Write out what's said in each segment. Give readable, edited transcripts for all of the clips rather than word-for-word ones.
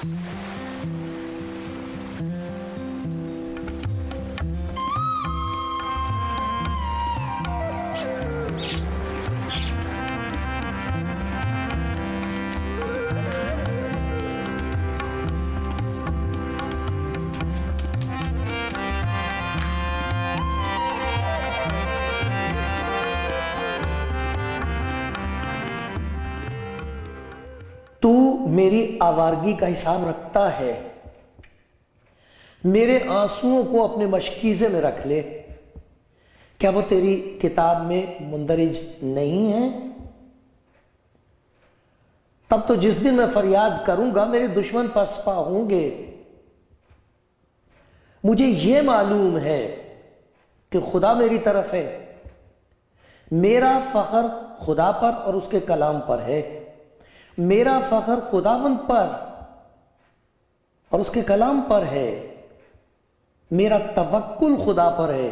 تو میری آوارگی کا حساب رکھتا ہے، میرے آنسوؤں کو اپنے مشکیزے میں رکھ لے، کیا وہ تیری کتاب میں مندرج نہیں ہے؟ تب تو جس دن میں فریاد کروں گا میرے دشمن پسپا ہوں گے۔ مجھے یہ معلوم ہے کہ خدا میری طرف ہے، میرا فخر خدا پر اور اس کے کلام پر ہے، میرا فخر خداوند پر اور اس کے کلام پر ہے، میرا توکل خدا پر ہے،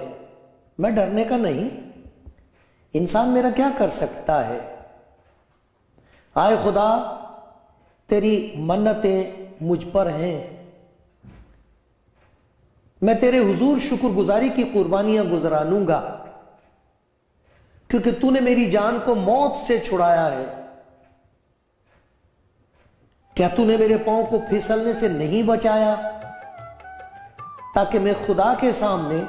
میں ڈرنے کا نہیں۔ انسان میرا کیا کر سکتا ہے؟ آئے خدا تیری منتیں مجھ پر ہیں، میں تیرے حضور شکر گزاری کی قربانیاں گزرانوں گا، کیونکہ تو نے میری جان کو موت سے چھڑایا ہے۔ کیا تو نے میرے پاؤں کو پھسلنے سے نہیں بچایا، تاکہ میں خدا کے سامنے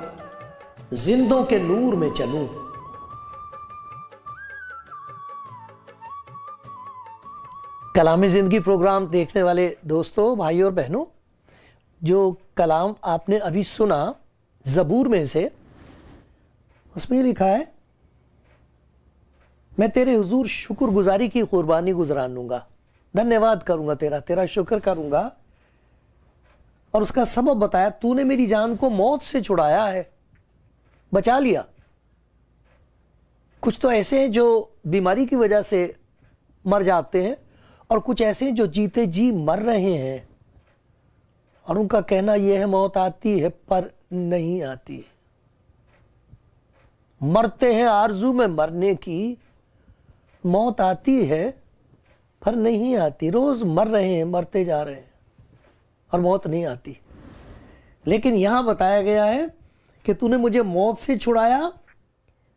زندوں کے نور میں چلوں؟ کلام زندگی پروگرام دیکھنے والے دوستوں، بھائیوں اور بہنوں، جو کلام آپ نے ابھی سنا زبور میں سے، اس میں لکھا ہے میں تیرے حضور شکر گزاری کی قربانی گزرانوں گا، دھنیہ واد کروں گا، تیرا شکر کروں گا۔ اور اس کا سبب بتایا، تو نے میری جان کو موت سے چھڑایا ہے، بچا لیا۔ کچھ تو ایسے ہیں جو بیماری کی وجہ سے مر جاتے ہیں، اور کچھ ایسے ہیں جو جیتے جی مر رہے ہیں، اور ان کا کہنا یہ ہے موت آتی ہے پر نہیں آتی۔ مرتے ہیں آرزو میں مرنے کی، موت آتی ہے پر نہیں آتی۔ روز مر رہے ہیں، مرتے جا رہے ہیں، اور موت نہیں آتی۔ لیکن یہاں بتایا گیا ہے کہ تو نے مجھے موت سے چھڑایا،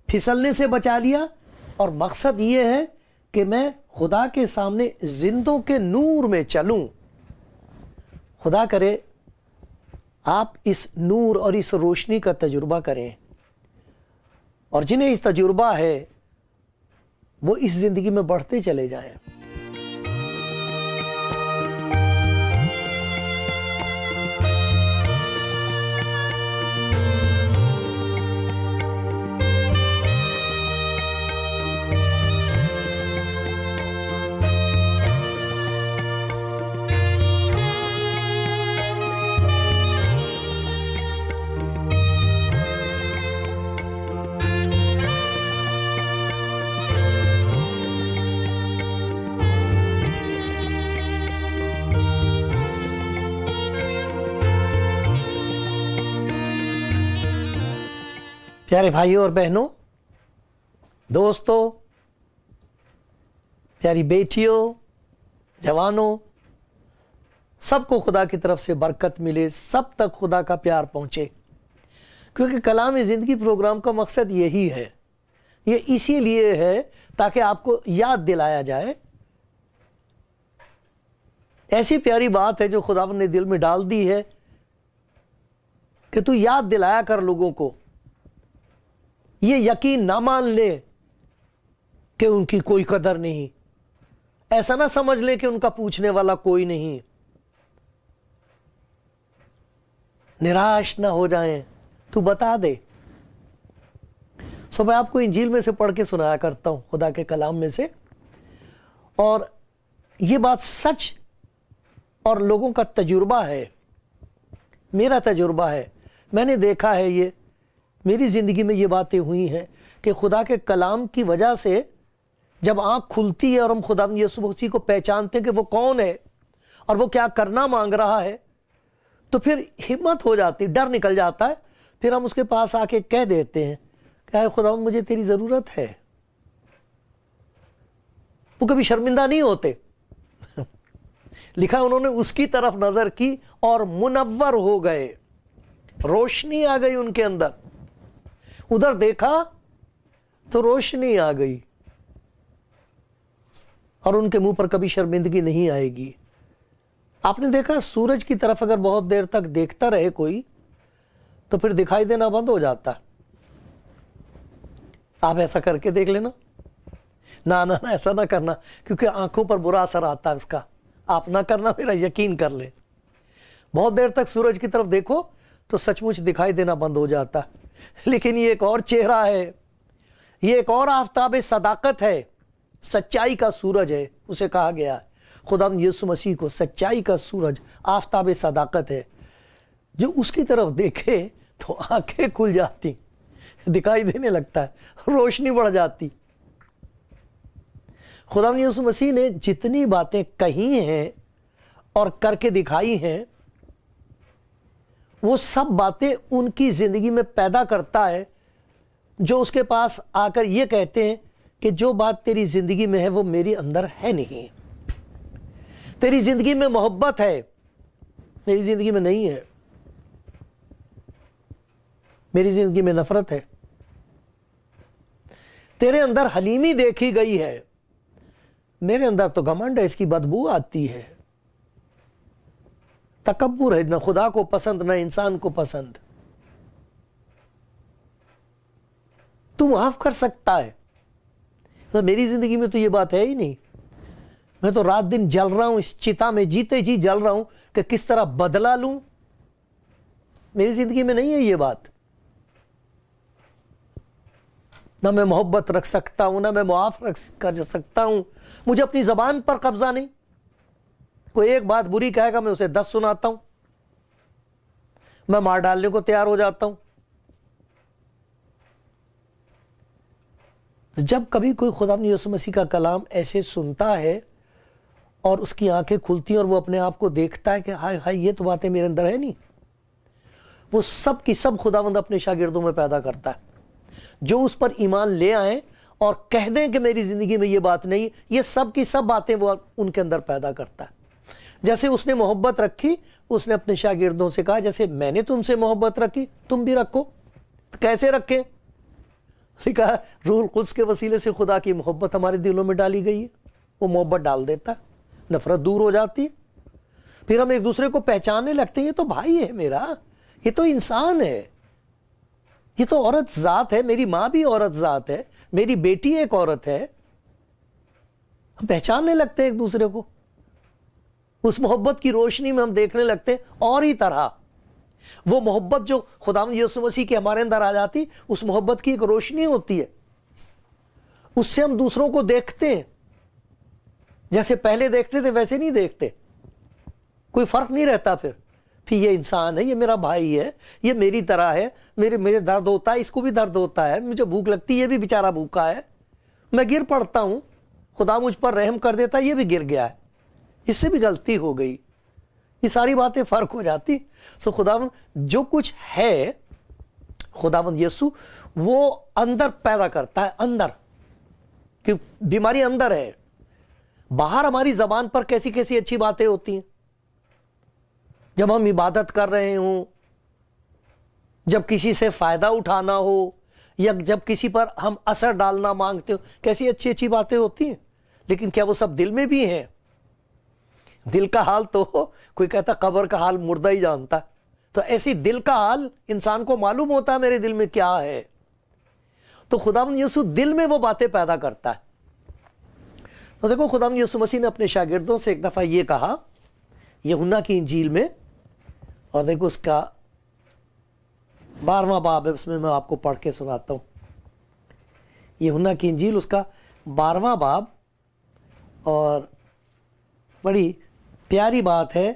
پھسلنے سے بچا لیا، اور مقصد یہ ہے کہ میں خدا کے سامنے زندوں کے نور میں چلوں۔ خدا کرے آپ اس نور اور اس روشنی کا تجربہ کریں، اور جنہیں اس تجربہ ہے وہ اس زندگی میں بڑھتے چلے جائیں۔ پیارے بھائیوں اور بہنوں، دوستوں، پیاری بیٹیوں، جوانوں، سب کو خدا کی طرف سے برکت ملے، سب تک خدا کا پیار پہنچے، کیونکہ کلام زندگی پروگرام کا مقصد یہی ہے۔ یہ اسی لیے ہے تاکہ آپ کو یاد دلایا جائے، ایسی پیاری بات ہے جو خدا نے دل میں ڈال دی ہے کہ تو یاد دلایا کر لوگوں کو، یہ یقین نہ مان لے کہ ان کی کوئی قدر نہیں، ایسا نہ سمجھ لے کہ ان کا پوچھنے والا کوئی نہیں، نراش نہ ہو جائیں، تو بتا دے۔ میں آپ کو انجیل میں سے پڑھ کے سنایا کرتا ہوں، خدا کے کلام میں سے، اور یہ بات سچ اور لوگوں کا تجربہ ہے، میرا تجربہ ہے، میں نے دیکھا ہے، یہ میری زندگی میں یہ باتیں ہوئی ہیں کہ خدا کے کلام کی وجہ سے جب آنکھ کھلتی ہے اور ہم خدا یسوع مسیح کو پہچانتے ہیں کہ وہ کون ہے اور وہ کیا کرنا مانگ رہا ہے، تو پھر ہمت ہو جاتی، ڈر نکل جاتا ہے، پھر ہم اس کے پاس آ کے کہہ دیتے ہیں کہ اے خدا مجھے تیری ضرورت ہے۔ وہ کبھی شرمندہ نہیں ہوتے، لکھا انہوں نے اس کی طرف نظر کی اور منور ہو گئے، روشنی آ گئی ان کے اندر. ادھر دیکھا تو روشنی آ گئی، اور ان کے منہ پر کبھی شرمندگی نہیں آئے گی. آپ نے دیکھا سورج کی طرف اگر بہت دیر تک دیکھتا رہے کوئی تو پھر دکھائی دینا بند ہو جاتا. آپ ایسا کر کے دیکھ لینا. نہ ایسا نہ کرنا، کیونکہ آنکھوں پر برا اثر آتا ہے اس کا. آپ نہ کرنا، میرا یقین کر لیں. بہت دیر تک سورج کی طرف دیکھو تو سچ مچ دکھائی دینا بند ہو جاتا. لیکن یہ ایک اور چہرہ ہے، یہ ایک اور آفتاب صداقت ہے، سچائی کا سورج ہے. اسے کہا گیا ہے خداوند یسوع مسیح کو سچائی کا سورج، آفتاب صداقت ہے. جو اس کی طرف دیکھے تو آنکھیں کھل جاتی، دکھائی دینے لگتا ہے، روشنی بڑھ جاتی. خداوند یسوع مسیح نے جتنی باتیں کہی ہیں اور کر کے دکھائی ہیں، وہ سب باتیں ان کی زندگی میں پیدا کرتا ہے، جو اس کے پاس آ کر یہ کہتے ہیں کہ جو بات تیری زندگی میں ہے وہ میری اندر ہے نہیں. تیری زندگی میں محبت ہے، میری زندگی میں نہیں ہے. میری زندگی میں نفرت ہے. تیرے اندر حلیمی دیکھی گئی ہے، میرے اندر تو گھمنڈ ہے، اس کی بدبو آتی ہے. تکبر ہے، نہ خدا کو پسند نہ انسان کو پسند. تو معاف کر سکتا ہے، میری زندگی میں تو یہ بات ہے ہی نہیں. میں تو رات دن جل رہا ہوں اس چتا میں، جیتے جی جل رہا ہوں کہ کس طرح بدلہ لوں. میری زندگی میں نہیں ہے یہ بات. نہ میں محبت رکھ سکتا ہوں، نہ میں معاف کر سکتا ہوں. مجھے اپنی زبان پر قبضہ نہیں. کوئی ایک بات بری کہے گا میں اسے 10 سناتا ہوں، میں مار ڈالنے کو تیار ہو جاتا ہوں. جب کبھی کوئی خداوند یسوع مسیح کا کلام ایسے سنتا ہے اور اس کی آنکھیں کھلتی ہیں اور وہ اپنے آپ کو دیکھتا ہے کہ ہائے ہائے یہ تو باتیں میرے اندر ہے نہیں، وہ سب کی سب خداوند اپنے شاگردوں میں پیدا کرتا ہے، جو اس پر ایمان لے آئیں اور کہہ دیں کہ میری زندگی میں یہ بات نہیں. یہ سب کی سب باتیں وہ ان کے اندر پیدا کرتا ہے. جیسے اس نے محبت رکھی، اس نے اپنے شاگردوں سے کہا جیسے میں نے تم سے محبت رکھی تم بھی رکھو. کیسے رکھیں؟ لکھا ہے روح القدس کے وسیلے سے خدا کی محبت ہمارے دلوں میں ڈالی گئی ہے. وہ محبت ڈال دیتا ہے، نفرت دور ہو جاتی ہے. پھر ہم ایک دوسرے کو پہچاننے لگتے ہیں، یہ تو بھائی ہے میرا، یہ تو انسان ہے، یہ تو عورت ذات ہے، میری ماں بھی عورت ذات ہے، میری بیٹی ایک عورت ہے. ہم پہچاننے لگتے ہیں ایک دوسرے کو. اس محبت کی روشنی میں ہم دیکھنے لگتے ہیں اور ہی طرح. وہ محبت جو خداوند یسوع مسیح کے ہمارے اندر آ جاتی، اس محبت کی ایک روشنی ہوتی ہے. اس سے ہم دوسروں کو دیکھتے ہیں، جیسے پہلے دیکھتے تھے ویسے نہیں دیکھتے. کوئی فرق نہیں رہتا. پھر یہ انسان ہے، یہ میرا بھائی ہے، یہ میری طرح ہے، میرے درد ہوتا ہے اس کو بھی درد ہوتا ہے، مجھے بھوک لگتی ہے یہ بھی بیچارہ بھوکا ہے، میں گر پڑتا ہوں خدا مجھ پر رحم کر دیتا ہے، یہ بھی گر گیا ہے، اس سے بھی غلطی ہو گئی. یہ ساری باتیں فرق ہو جاتی. سو خداوند جو کچھ ہے، خداوند یسوع وہ اندر پیدا کرتا ہے. اندر کہ بیماری اندر ہے. باہر ہماری زبان پر کیسی کیسی اچھی باتیں ہوتی ہیں. جب ہم عبادت کر رہے ہوں، جب کسی سے فائدہ اٹھانا ہو، یا جب کسی پر ہم اثر ڈالنا مانگتے ہو، کیسی اچھی اچھی باتیں ہوتی ہیں. لیکن کیا وہ سب دل میں بھی ہیں؟ دل کا حال تو کوئی کہتا قبر کا حال مردہ ہی جانتا. تو ایسی دل کا حال انسان کو معلوم ہوتا ہے میرے دل میں کیا ہے. تو خداوند یسوع دل میں وہ باتیں پیدا کرتا ہے. تو دیکھو خداوند یسوع مسیح نے اپنے شاگردوں سے ایک دفعہ یہ کہا یوحنا کی انجیل میں، اور دیکھو اس کا 12واں باب ہے، اس میں آپ کو پڑھ کے سناتا ہوں. یوحنا کی انجیل اس کا 12واں باب، اور بڑی پیاری بات ہے.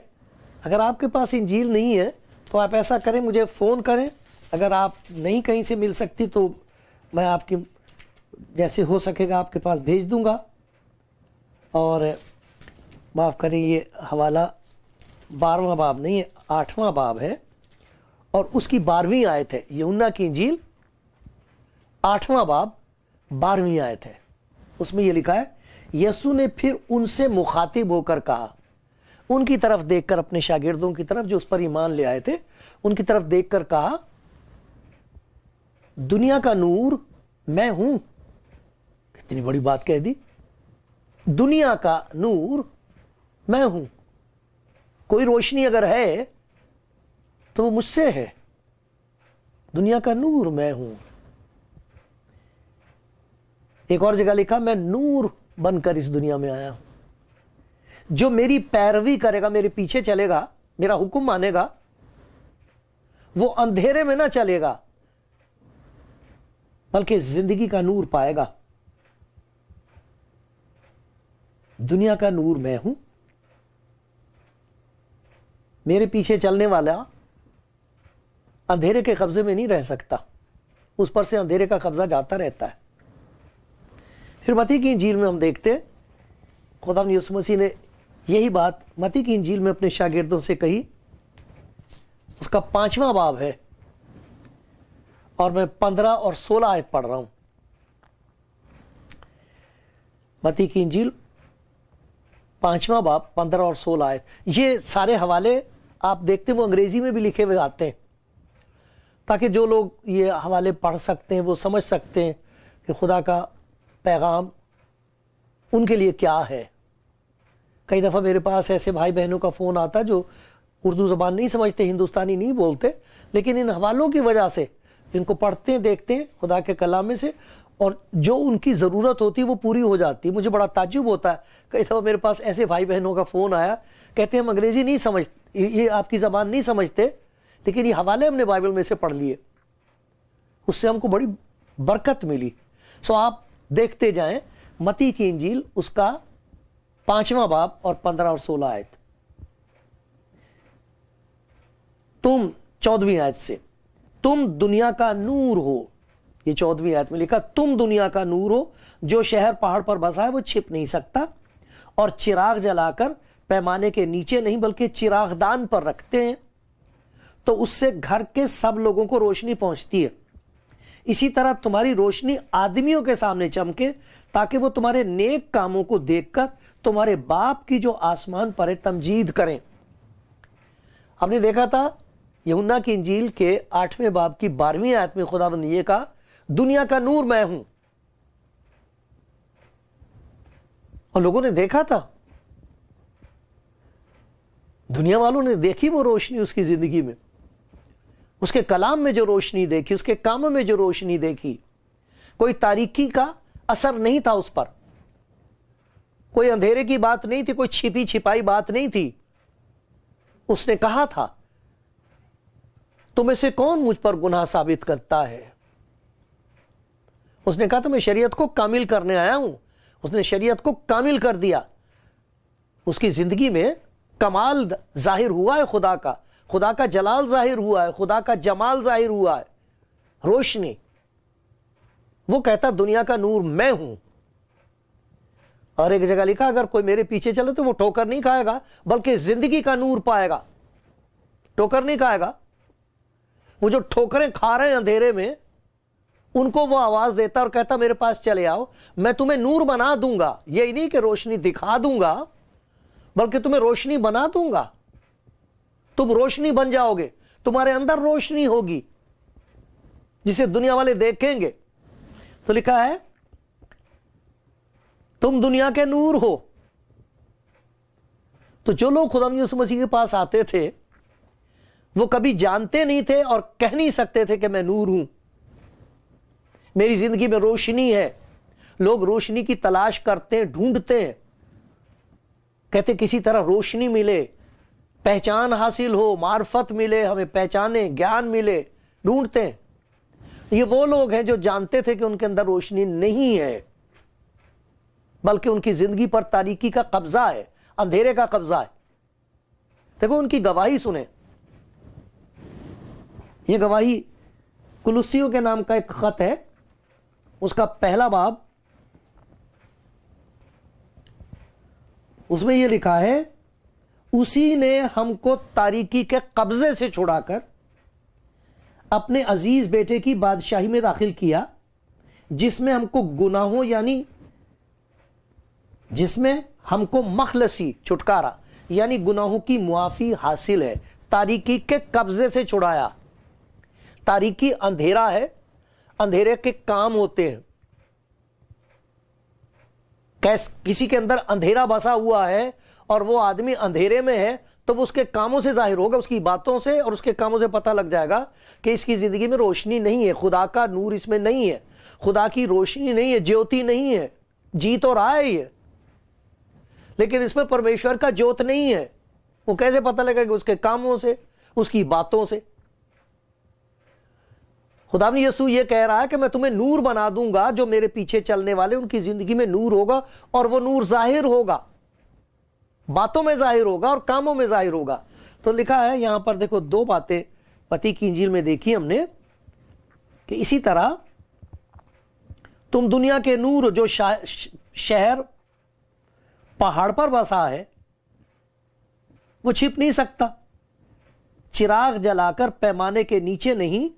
اگر آپ کے پاس انجیل نہیں ہے تو آپ ایسا کریں، مجھے فون کریں. اگر آپ نہیں کہیں سے مل سکتی تو میں آپ کی جیسے ہو سکے گا آپ کے پاس بھیج دوں گا. اور معاف کریں یہ حوالہ 12واں باب نہیں ہے، 8واں باب ہے، اور اس کی 12ویں آیت ہے. یوحنا کی انجیل 8واں باب 12ویں آیت ہے. اس میں یہ لکھا ہے، یسوع نے پھر ان سے مخاطب ہو کر کہا ان کی طرف دیکھ کر، اپنے شاگردوں کی طرف جو اس پر ایمان لے آئے تھے، ان کی طرف دیکھ کر کہا دنیا کا نور میں ہوں. کتنی بڑی بات کہہ دی، دنیا کا نور میں ہوں. کوئی روشنی اگر ہے تو وہ مجھ سے ہے. دنیا کا نور میں ہوں. ایک اور جگہ لکھا میں نور بن کر اس دنیا میں آیا ہوں. جو میری پیروی کرے گا، میرے پیچھے چلے گا، میرا حکم مانے گا، وہ اندھیرے میں نہ چلے گا بلکہ زندگی کا نور پائے گا. دنیا کا نور میں ہوں. میرے پیچھے چلنے والا اندھیرے کے قبضے میں نہیں رہ سکتا، اس پر سے اندھیرے کا قبضہ جاتا رہتا ہے. پھر متی کی انجیل میں ہم دیکھتے ہیں خدا یسوع مسیح نے یہی بات متی کی انجیل میں اپنے شاگردوں سے کہی. اس کا 5واں باب ہے اور میں 15 اور 16 آیت پڑھ رہا ہوں. متی کی انجیل 5واں باب 15 اور 16 آیت. یہ سارے حوالے آپ دیکھتے ہیں وہ انگریزی میں بھی لکھے ہوئے آتے ہیں تاکہ جو لوگ یہ حوالے پڑھ سکتے ہیں وہ سمجھ سکتے ہیں کہ خدا کا پیغام ان کے لیے کیا ہے. کئی دفعہ میرے پاس ایسے بھائی بہنوں کا فون آتا جو اردو زبان نہیں سمجھتے، ہندوستانی نہیں بولتے، لیکن ان حوالوں کی وجہ سے ان کو پڑھتے ہیں، دیکھتے ہیں خدا کے کلام میں سے، اور جو ان کی ضرورت ہوتی ہے وہ پوری ہو جاتی ہے. مجھے بڑا تعجب ہوتا ہے، کئی دفعہ میرے پاس ایسے بھائی بہنوں کا فون آیا، کہتے ہیں ہم انگریزی نہیں سمجھتے، یہ آپ کی زبان نہیں سمجھتے، لیکن یہ حوالے ہم نے بائبل میں سے پڑھ لیے، اس سے ہم کو بڑی برکت ملی. سو آپ دیکھتے جائیں متی کی انجیل اس کا 5واں باب اور 15 اور 16 آیت. تم 14ویں آیت سے تم دنیا کا نور ہو. یہ 14ویں آیت میں لکھا تم دنیا کا نور ہو. جو شہر پہاڑ پر بسا ہے وہ چھپ نہیں سکتا، اور چراغ جلا کر پیمانے کے نیچے نہیں بلکہ چراغ دان پر رکھتے ہیں تو اس سے گھر کے سب لوگوں کو روشنی پہنچتی ہے. اسی طرح تمہاری روشنی آدمیوں کے سامنے چمکے تاکہ وہ تمہارے نیک کاموں کو دیکھ کر تمہارے باپ کی جو آسمان پر ہے تمجید کریں. ہم نے دیکھا تھا یوحنا کی انجیل کے 8ویں باب کی 12ویں آیت میں خداوند نے یہ کہا دنیا کا نور میں ہوں، اور لوگوں نے دیکھا تھا، دنیا والوں نے دیکھی وہ روشنی اس کی زندگی میں، اس کے کلام میں جو روشنی دیکھی، اس کے کاموں میں جو روشنی دیکھی. کوئی تاریکی کا اثر نہیں تھا اس پر، کوئی اندھیرے کی بات نہیں تھی، کوئی چھپی چھپائی بات نہیں تھی. اس نے کہا تھا تمہیں سے کون مجھ پر گناہ ثابت کرتا ہے. اس نے کہا تھا میں شریعت کو کامل کرنے آیا ہوں. اس نے شریعت کو کامل کر دیا. اس کی زندگی میں کمال ظاہر ہوا ہے، خدا کا جلال ظاہر ہوا ہے، خدا کا جمال ظاہر ہوا ہے، روشنی. وہ کہتا دنیا کا نور میں ہوں. اور ایک جگہ لکھا اگر کوئی میرے پیچھے چلے تو وہ ٹھوکر نہیں کھائے گا بلکہ زندگی کا نور پائے گا. ٹھوکر نہیں کھائے گا. وہ جو ٹھوکریں کھا رہے ہیں اندھیرے میں، ان کو وہ آواز دیتا اور کہتا میرے پاس چلے آؤ، میں تمہیں نور بنا دوں گا. یہی نہیں کہ روشنی دکھا دوں گا بلکہ تمہیں روشنی بنا دوں گا. تم روشنی بن جاؤ گے، تمہارے اندر روشنی ہوگی جسے دنیا والے دیکھیں گے. تو لکھا ہے تم دنیا کے نور ہو. تو جو لوگ خدا یسوع مسیح کے پاس آتے تھے وہ کبھی جانتے نہیں تھے اور کہہ نہیں سکتے تھے کہ میں نور ہوں، میری زندگی میں روشنی ہے. لوگ روشنی کی تلاش کرتے ہیں، ڈھونڈتے ہیں، کہتے کسی طرح روشنی ملے، پہچان حاصل ہو، معرفت ملے، ہمیں پہچانے، گیان ملے، ڈھونڈتے ہیں. یہ وہ لوگ ہیں جو جانتے تھے کہ ان کے اندر روشنی نہیں ہے بلکہ ان کی زندگی پر تاریکی کا قبضہ ہے، اندھیرے کا قبضہ ہے. دیکھو ان کی گواہی سنیں. یہ گواہی کلوسیوں کے نام کا ایک خط ہے، اس کا 1 باب، اس میں یہ لکھا ہے اسی نے ہم کو تاریکی کے قبضے سے چھڑا کر اپنے عزیز بیٹے کی بادشاہی میں داخل کیا، جس میں ہم کو گناہوں یعنی جس میں ہم کو مخلصی چھٹکارا یعنی گناہوں کی معافی حاصل ہے، تاریکی کے قبضے سے چھڑایا۔ تاریکی اندھیرا ہے، اندھیرے کے کام ہوتے ہیں۔ کسی کے اندر اندھیرا بسا ہوا ہے اور وہ آدمی اندھیرے میں ہے تو وہ اس کے کاموں سے ظاہر ہوگا، اس کی باتوں سے اور اس کے کاموں سے پتہ لگ جائے گا کہ اس کی زندگی میں روشنی نہیں ہے، خدا کا نور اس میں نہیں ہے، خدا کی روشنی نہیں ہے، جیوتی نہیں ہے۔ جی تو رہا ہے یہ، لیکن اس میں پرمیشور کا جوت نہیں ہے۔ وہ کیسے پتہ لگے گا؟ اس کے کاموں سے، اس کی باتوں سے۔ خدا نے یسوع یہ کہہ رہا ہے کہ میں تمہیں نور بنا دوں گا، جو میرے پیچھے چلنے والے ان کی زندگی میں نور ہوگا، اور وہ نور ظاہر ہوگا، باتوں میں ظاہر ہوگا اور کاموں میں ظاہر ہوگا۔ تو لکھا ہے یہاں پر دیکھو، دو باتیں متی کی انجیل میں دیکھی ہم نے کہ اسی طرح تم دنیا کے نور، جو شہر پہاڑ پر بسا ہے وہ چھپ نہیں سکتا، چراغ جلا کر پیمانے کے نیچے نہیں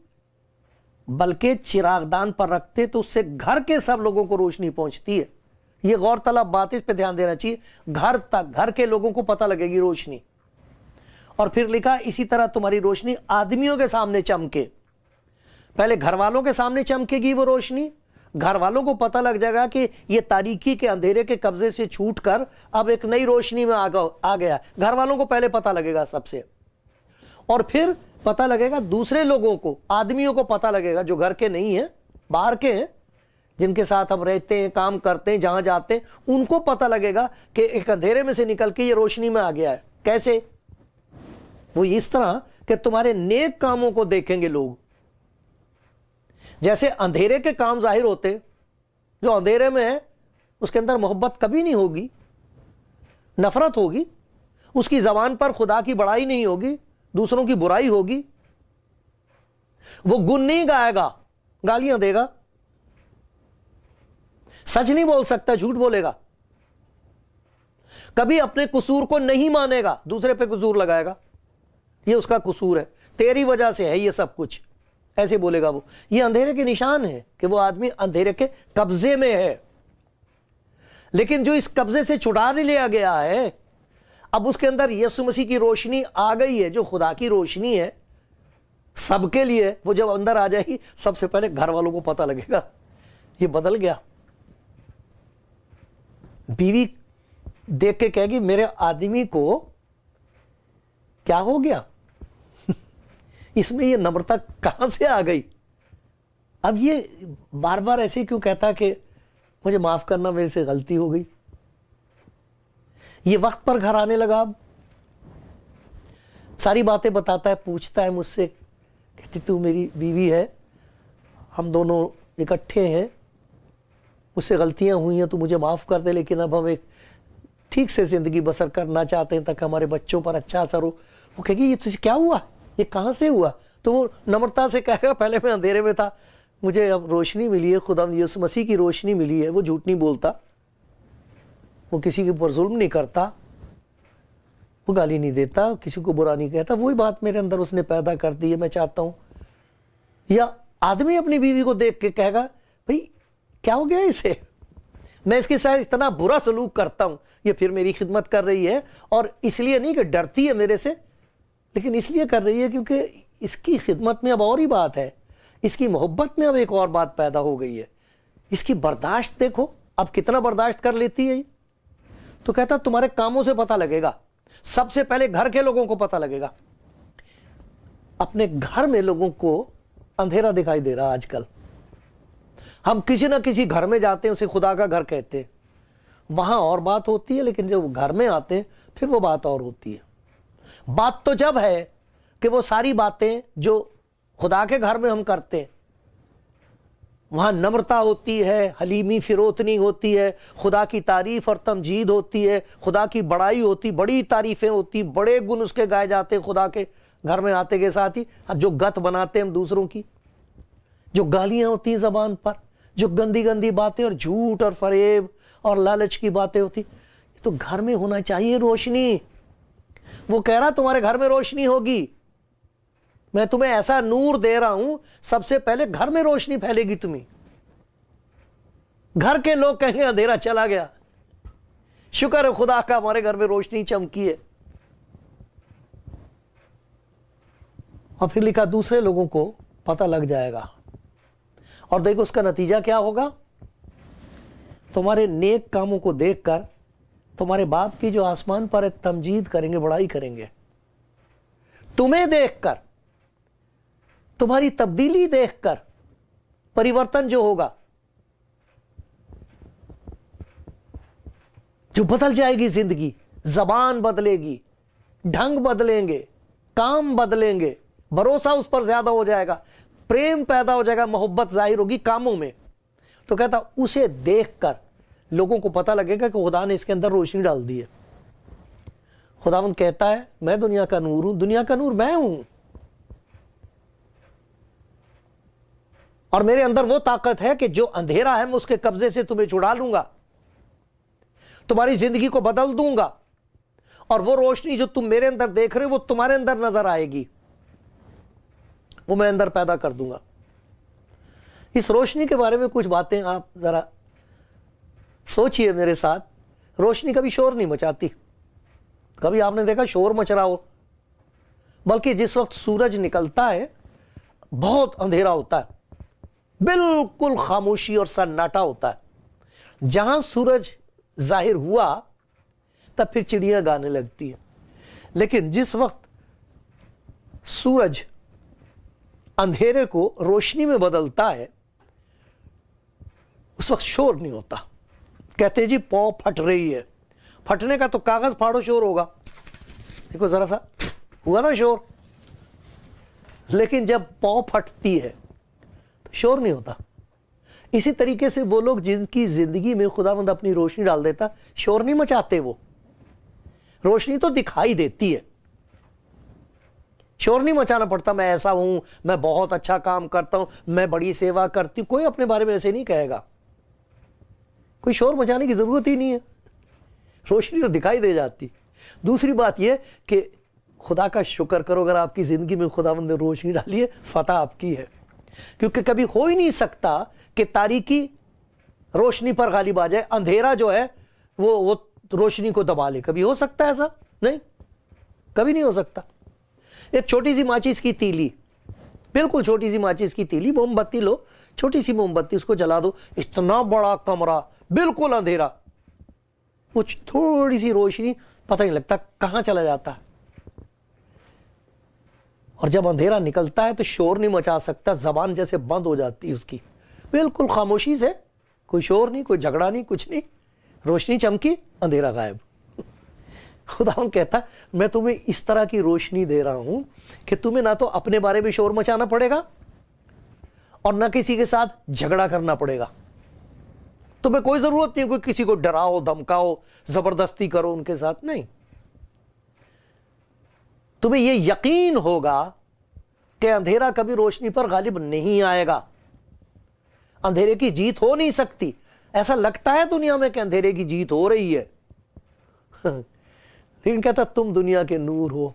بلکہ چراغ دان پر رکھتے تو اس سے گھر کے سب لوگوں کو روشنی پہنچتی ہے۔ یہ غور طلب بات، اس پہ دھیان دینا چاہیے۔ گھر تک، گھر کے لوگوں کو پتہ لگے گی روشنی۔ اور پھر لکھا اسی طرح تمہاری روشنی آدمیوں کے سامنے چمکے۔ پہلے گھر والوں کے سامنے چمکے گی وہ روشنی، گھر والوں کو پتہ لگ جائے گا کہ یہ تاریکی کے اندھیرے کے قبضے سے چھوٹ کر اب ایک نئی روشنی میں آ گیا۔ گھر والوں کو پہلے پتہ لگے گا سب سے، اور پھر پتہ لگے گا دوسرے لوگوں کو، آدمیوں کو پتہ لگے گا جو گھر کے نہیں ہیں، باہر کے ہیں، جن کے ساتھ ہم رہتے ہیں، کام کرتے ہیں، جہاں جاتے ہیں، ان کو پتہ لگے گا کہ ایک اندھیرے میں سے نکل کے یہ روشنی میں آ گیا ہے۔ کیسے؟ وہ اس طرح کہ تمہارے نیک کاموں کو دیکھیں گے لوگ۔ جیسے اندھیرے کے کام ظاہر ہوتے، جو اندھیرے میں ہے اس کے اندر محبت کبھی نہیں ہوگی، نفرت ہوگی، اس کی زبان پر خدا کی بڑائی نہیں ہوگی، دوسروں کی برائی ہوگی، وہ گن نہیں گائے گا، گالیاں دے گا، سچ نہیں بول سکتا، جھوٹ بولے گا، کبھی اپنے قصور کو نہیں مانے گا، دوسرے پہ قصور لگائے گا، یہ اس کا قصور ہے، تیری وجہ سے ہے یہ سب کچھ، ایسے بولے گا وہ۔ یہ اندھیرے کے نشان ہے کہ وہ آدمی اندھیرے کے قبضے میں ہے۔ لیکن جو اس قبضے سے چھڑا لیا گیا ہے، اب اس کے اندر یسوع مسیح کی روشنی آ گئی ہے، جو خدا کی روشنی ہے سب کے لیے، وہ جب اندر آ جائے گی سب سے پہلے گھر والوں کو پتہ لگے گا یہ بدل گیا۔ بیوی دیکھ کے کہے گی میرے آدمی کو کیا ہو گیا، اس میں یہ نمرتا کہاں سے آ گئی؟ اب یہ بار بار ایسے کیوں کہتا کہ مجھے معاف کرنا، میرے سے غلطی ہو گئی؟ یہ وقت پر گھر آنے لگا، اب ساری باتیں بتاتا ہے، پوچھتا ہے مجھ سے، کہتی تو میری بیوی ہے، ہم دونوں اکٹھے ہیں، مجھ سے غلطیاں ہوئی ہیں تو مجھے معاف کر دے، لیکن اب ہم ایک ٹھیک سے زندگی بسر کرنا چاہتے ہیں تاکہ ہمارے بچوں پر اچھا اثر ہو۔ وہ کہے گی یہ تجھے کیا ہوا، یہ کہاں سے ہوا؟ تو وہ نمرتا سے کہے گا پہلے میں اندھیرے میں تھا، مجھے اب روشنی ملی ہے، خدا یسوع مسیح کی روشنی ملی ہے۔ وہ جھوٹ نہیں بولتا، وہ کسی کے اوپر ظلم نہیں کرتا، وہ گالی نہیں دیتا، کسی کو برا نہیں کہتا۔ وہی بات میرے اندر اس نے پیدا کر دی ہے، میں چاہتا ہوں۔ یا آدمی اپنی بیوی کو دیکھ کے کہے گا بھئی کیا ہو گیا اسے، میں اس کے ساتھ اتنا برا سلوک کرتا ہوں، یہ پھر میری خدمت کر رہی ہے، اور اس لیے نہیں کہ ڈرتی ہے میرے سے، لیکن اس لیے کر رہی ہے کیونکہ اس کی خدمت میں اب اور ہی بات ہے، اس کی محبت میں اب ایک اور بات پیدا ہو گئی ہے، اس کی برداشت دیکھو اب کتنا برداشت کر لیتی ہے۔ تو کہتا تمہارے کاموں سے پتہ لگے گا، سب سے پہلے گھر کے لوگوں کو پتہ لگے گا۔ اپنے گھر میں لوگوں کو اندھیرا دکھائی دے رہا آج کل۔ ہم کسی نہ کسی گھر میں جاتے ہیں، اسے خدا کا گھر کہتے ہیں، وہاں اور بات ہوتی ہے، لیکن جب گھر میں آتے ہیں پھر وہ بات اور ہوتی ہے۔ بات تو جب ہے کہ وہ ساری باتیں جو خدا کے گھر میں ہم کرتے ہیں، وہاں نمرتا ہوتی ہے، حلیمی فروتنی ہوتی ہے، خدا کی تعریف اور تمجید ہوتی ہے، خدا کی بڑائی ہوتی، بڑی تعریفیں ہوتی، بڑے گن اس کے گائے جاتے ہیں خدا کے گھر میں آتے کے ساتھ ہی۔ جو گت بناتے ہیں ہم دوسروں کی، جو گالیاں ہوتی ہیں زبان پر، جو گندی گندی باتیں اور جھوٹ اور فریب اور لالچ کی باتیں ہوتی، تو گھر میں ہونا چاہیے روشنی۔ وہ کہہ رہا تمہارے گھر میں روشنی ہوگی، میں تمہیں ایسا نور دے رہا ہوں، سب سے پہلے گھر میں روشنی پھیلے گی تمہیں۔ گھر کے لوگ کہیں گے اندھیرا چلا گیا، شکر ہے خدا کا ہمارے گھر میں روشنی چمکی ہے۔ اور پھر لکھا دوسرے لوگوں کو پتہ لگ جائے گا، اور دیکھو اس کا نتیجہ کیا ہوگا، تمہارے نیک کاموں کو دیکھ کر تمہارے باپ کی جو آسمان پر تمجید کریں گے، بڑائی کریں گے، تمہیں دیکھ کر، تمہاری تبدیلی دیکھ کر پریورتن جو ہوگا، جو بدل جائے گی زندگی، زبان بدلے گی، ڈھنگ بدلیں گے، کام بدلیں گے، بھروسہ اس پر زیادہ ہو جائے گا، پریم پیدا ہو جائے گا، محبت ظاہر ہوگی کاموں میں، تو کہتا اسے دیکھ کر لوگوں کو پتہ لگے گا کہ خدا نے اس کے اندر روشنی ڈال دی ہے۔ خداوند کہتا ہے میں دنیا کا نور ہوں، دنیا کا نور میں ہوں، اور میرے اندر وہ طاقت ہے کہ جو اندھیرا ہے میں اس کے قبضے سے تمہیں چھڑا لوں گا، تمہاری زندگی کو بدل دوں گا، اور وہ روشنی جو تم میرے اندر دیکھ رہے ہو وہ تمہارے اندر نظر آئے گی، وہ میں اندر پیدا کر دوں گا۔ اس روشنی کے بارے میں کچھ باتیں آپ ذرا سوچئے میرے ساتھ۔ روشنی کبھی شور نہیں مچاتی، کبھی آپ نے دیکھا شور مچ رہا ہو، بلکہ جس وقت سورج نکلتا ہے بہت اندھیرا ہوتا ہے، بالکل خاموشی اور سناٹا ہوتا ہے۔ جہاں سورج ظاہر ہوا تب پھر چڑیاں گانے لگتی ہیں، لیکن جس وقت سورج اندھیرے کو روشنی میں بدلتا ہے اس وقت شور نہیں ہوتا۔ کہتے جی پاؤں پھٹ رہی ہے، پھٹنے کا تو کاغذ پھاڑو شور ہوگا، دیکھو ذرا سا ہوا نا شور، لیکن جب پاؤں پھٹتی ہے تو شور نہیں ہوتا۔ اسی طریقے سے وہ لوگ جن کی زندگی میں خداوند اپنی روشنی ڈال دیتا، شور نہیں مچاتے، وہ روشنی تو دکھائی دیتی ہے، شور نہیں مچانا پڑتا میں ایسا ہوں، میں بہت اچھا کام کرتا ہوں، میں بڑی سیوا کرتی ہوں، کوئی اپنے بارے میں ایسے نہیں کہے گا، کوئی شور مچانے کی ضرورت ہی نہیں ہے، روشنی تو دکھائی دے جاتی۔ دوسری بات یہ کہ خدا کا شکر کرو اگر آپ کی زندگی میں خداوند نے روشنی ڈالی ہے، فتح آپ کی ہے، کیونکہ کبھی ہو ہی نہیں سکتا کہ تاریکی روشنی پر غالب آ جائے، اندھیرا جو ہے وہ روشنی کو دبا لے، کبھی ہو سکتا ہے ایسا؟ نہیں، کبھی نہیں ہو سکتا۔ ایک چھوٹی سی ماچس کی تیلی، بالکل چھوٹی سی ماچس کی تیلی، موم بتی لو، چھوٹی سی موم بتی، اس کو جلا دو، اتنا بڑا کمرہ بالکل اندھیرا، کچھ تھوڑی سی روشنی پتہ نہیں لگتا کہاں چلا جاتا ہے۔ اور جب اندھیرا نکلتا ہے تو شور نہیں مچا سکتا، زبان جیسے بند ہو جاتی ہے اس کی، بالکل خاموشی سے، کوئی شور نہیں، کوئی جھگڑا نہیں، کچھ نہیں، روشنی چمکی، اندھیرا غائب۔ خداوند کہتا میں تمہیں اس طرح کی روشنی دے رہا ہوں کہ تمہیں نہ تو اپنے بارے میں شور مچانا پڑے گا اور نہ کسی کے ساتھ جھگڑا کرنا پڑے گا، تمہیں کوئی ضرورت نہیں کوئی کسی کو ڈراؤ دھمکاؤ زبردستی کرو ان کے ساتھ، نہیں، تمہیں یہ یقین ہوگا کہ اندھیرا کبھی روشنی پر غالب نہیں آئے گا، اندھیرے کی جیت ہو نہیں سکتی۔ ایسا لگتا ہے دنیا میں کہ اندھیرے کی جیت ہو رہی ہے، لیکن کہتا تم دنیا کے نور ہو،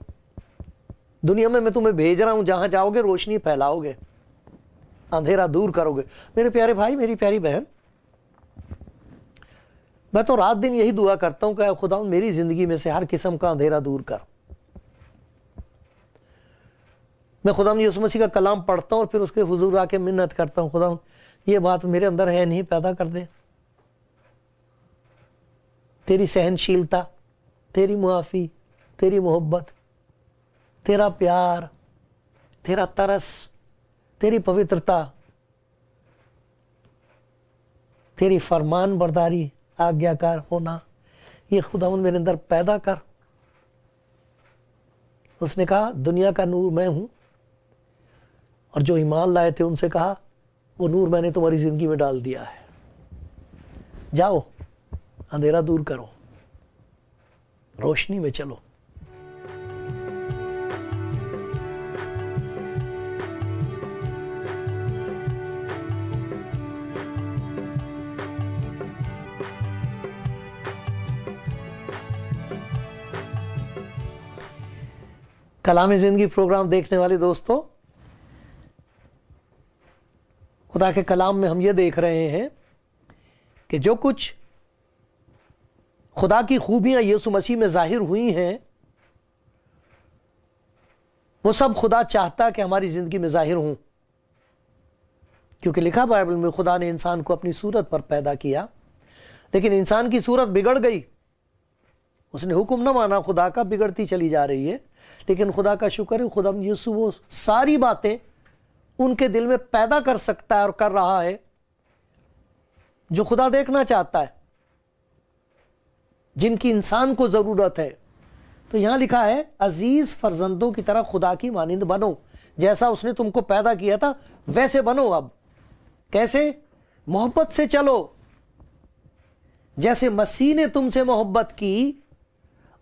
دنیا میں تمہیں بھیج رہا ہوں، جہاں جاؤ گے روشنی پھیلاؤ گے، اندھیرا دور کرو گے۔ میرے پیارے بھائی، میری پیاری بہن، میں تو رات دن یہی دعا کرتا ہوں کہ اے خدا میری زندگی میں سے ہر قسم کا اندھیرا دور کر۔ میں خدا یسوع مسیح کا کلام پڑھتا ہوں اور پھر اس کے حضور آ کے منت کرتا ہوں، خدا یہ بات میرے اندر ہے نہیں، پیدا کر دے، تیری سہنشیلتا، تیری معافی، تیری محبت، تیرا پیار، تیرا ترس، تیری پوترتا، تیری فرمان برداری، آگیا کار ہونا، یہ خداوند میرے اندر پیدا کر۔ اس نے کہا دنیا کا نور میں ہوں، اور جو ایمان لائے تھے ان سے کہا وہ نور میں نے تمہاری زندگی میں ڈال دیا ہے، جاؤ اندھیرا دور کرو، روشنی میں چلو۔ کلام زندگی پروگرام دیکھنے والے دوستوں، خدا کے کلام میں ہم یہ دیکھ رہے ہیں کہ جو کچھ خدا کی خوبیاں یسوع مسیح میں ظاہر ہوئی ہیں وہ سب خدا چاہتا کہ ہماری زندگی میں ظاہر ہوں، کیونکہ لکھا بائبل میں خدا نے انسان کو اپنی صورت پر پیدا کیا، لیکن انسان کی صورت بگڑ گئی، اس نے حکم نہ مانا خدا کا، بگڑتی چلی جا رہی ہے۔ لیکن خدا کا شکر ہے، خدا یسوع وہ ساری باتیں ان کے دل میں پیدا کر سکتا ہے اور کر رہا ہے جو خدا دیکھنا چاہتا ہے، جن کی انسان کو ضرورت ہے۔ تو یہاں لکھا ہے عزیز فرزندوں کی طرح خدا کی مانند بنو، جیسا اس نے تم کو پیدا کیا تھا ویسے بنو۔ اب کیسے؟ محبت سے چلو، جیسے مسیح نے تم سے محبت کی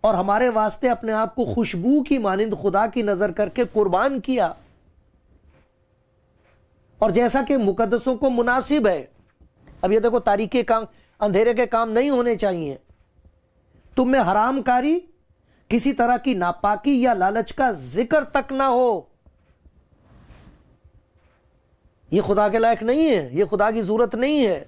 اور ہمارے واسطے اپنے آپ کو خوشبو کی مانند خدا کی نظر کر کے قربان کیا، اور جیسا کہ مقدسوں کو مناسب ہے۔ اب یہ دیکھو، تاریکی کام، اندھیرے کے کام نہیں ہونے چاہیے، تم میں حرام کاری، کسی طرح کی ناپاکی یا لالچ کا ذکر تک نہ ہو۔ یہ خدا کے لائق نہیں ہے، یہ خدا کی ضرورت نہیں ہے۔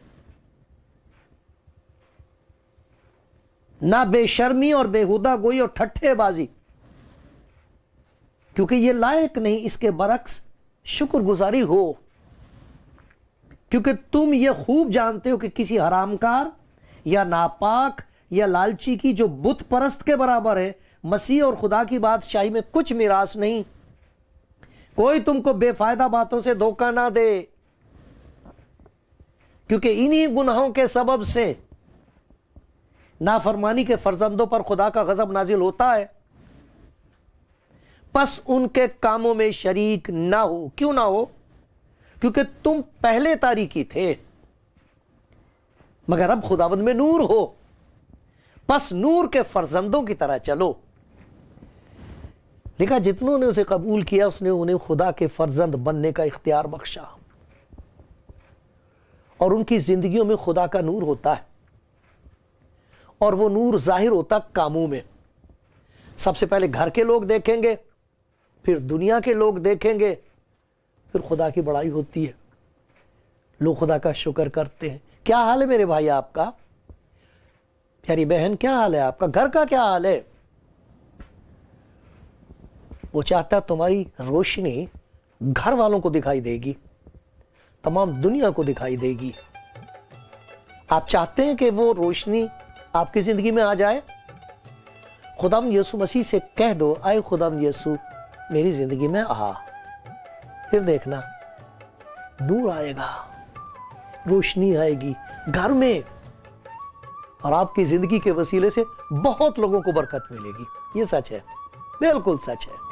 نہ بے شرمی اور بےہودہ گوئی اور ٹھٹھے بازی، کیونکہ یہ لائق نہیں۔ اس کے برعکس شکر گزاری ہو، کیونکہ تم یہ خوب جانتے ہو کہ کسی حرام کار یا ناپاک یا لالچی کی جو بت پرست کے برابر ہے، مسیح اور خدا کی بادشاہی میں کچھ میراث نہیں۔ کوئی تم کو بے فائدہ باتوں سے دھوکہ نہ دے، کیونکہ انہی گناہوں کے سبب سے نافرمانی کے فرزندوں پر خدا کا غضب نازل ہوتا ہے۔ پس ان کے کاموں میں شریک نہ ہو۔ کیوں نہ ہو؟ کیونکہ تم پہلے تاریکی تھے، مگر اب خداوند میں نور ہو، پس نور کے فرزندوں کی طرح چلو۔ لکھا جتنوں نے اسے قبول کیا اس نے انہیں خدا کے فرزند بننے کا اختیار بخشا، اور ان کی زندگیوں میں خدا کا نور ہوتا ہے، اور وہ نور ظاہر ہوتا کاموں میں۔ سب سے پہلے گھر کے لوگ دیکھیں گے، پھر دنیا کے لوگ دیکھیں گے، پھر خدا کی بڑائی ہوتی ہے، لوگ خدا کا شکر کرتے ہیں۔ کیا حال ہے میرے بھائی آپ کا؟ پیاری بہن کیا حال ہے آپ کا؟ گھر کا کیا حال ہے؟ وہ چاہتا تمہاری روشنی گھر والوں کو دکھائی دے گی، تمام دنیا کو دکھائی دے گی۔ آپ چاہتے ہیں کہ وہ روشنی آپ کی زندگی میں آ جائے؟ خداوند یسوع مسیح سے کہہ دو، اے خداوند یسوع میری زندگی میں آ، پھر دیکھنا نور آئے گا، روشنی آئے گی گھر میں، اور آپ کی زندگی کے وسیلے سے بہت لوگوں کو برکت ملے گی۔ یہ سچ ہے، بالکل سچ ہے۔